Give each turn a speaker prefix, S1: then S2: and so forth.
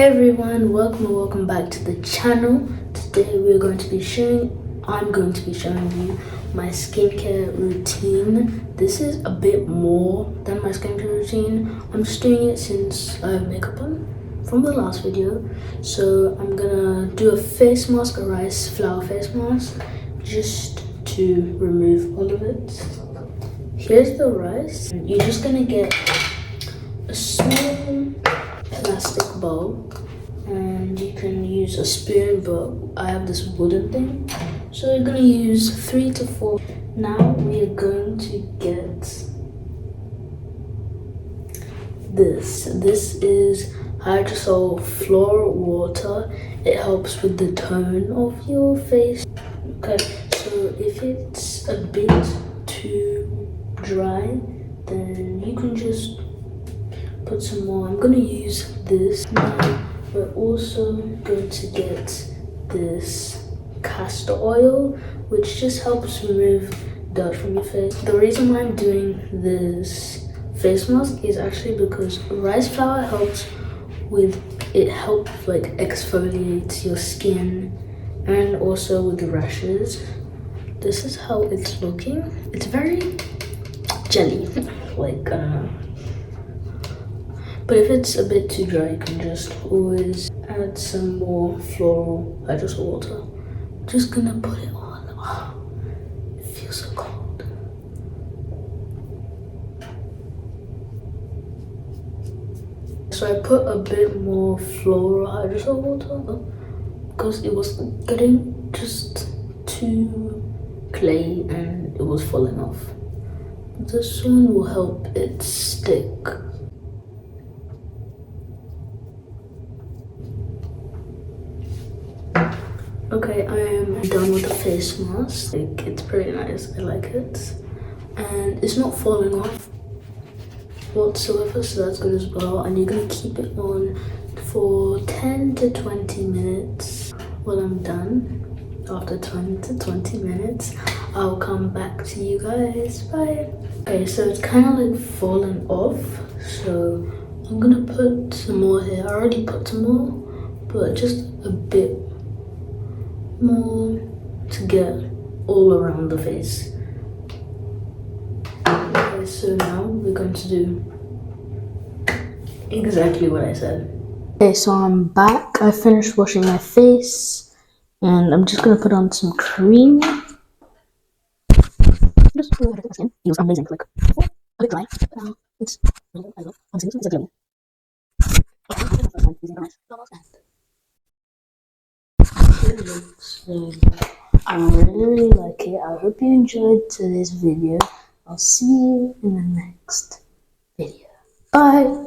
S1: Hey everyone, welcome back to the channel. Today I'm going to be showing you my skincare routine. This is a bit more than my skincare routine. I'm just doing it since I have makeup on from the last video. So I'm gonna do a face mask, a rice flour face mask, just to remove all of it. Here's the rice. You're just gonna get a small plastic bowl and you can use a spoon, but I have this wooden thing, so you're gonna use 3 to 4. Now we are going to get this is hydrosol floor water. It helps with the tone of your face. Okay, so if it's a bit too dry, then you can just put some more. I'm gonna use this. Now we're also going to get this castor oil, which just helps remove dirt from your face. The reason why I'm doing this face mask is actually because rice flour helps like exfoliate your skin and also with the rashes. This is how it's looking. It's very jelly, like I don't know. But if it's a bit too dry, you can just always add some more floral hydrosol water. Just gonna put it on. Oh, it feels so cold. So I put a bit more floral hydrosol water because it was getting just too clay and it was falling off. This one will help it stick. Okay, I am done with the face mask. Like, it's pretty nice, I like it. And it's not falling off whatsoever, so that's good as well. And you're gonna keep it on for 10 to 20 minutes. When I'm done, after 10 to 20 minutes, I'll come back to you guys. Bye. Okay, so it's kind of like falling off, so I'm gonna put some more here. I already put some more, but just a bit more to get all around the face. Okay, so now we're going to do exactly what I said. Okay, so I'm back. I finished washing my face and I'm just gonna put on some cream. Just to my skin. It was amazing. Like a bit dry. It's really I love. Honestly, it's a glue. It looks I really like it. I hope you enjoyed today's video. I'll see you in the next video. Bye.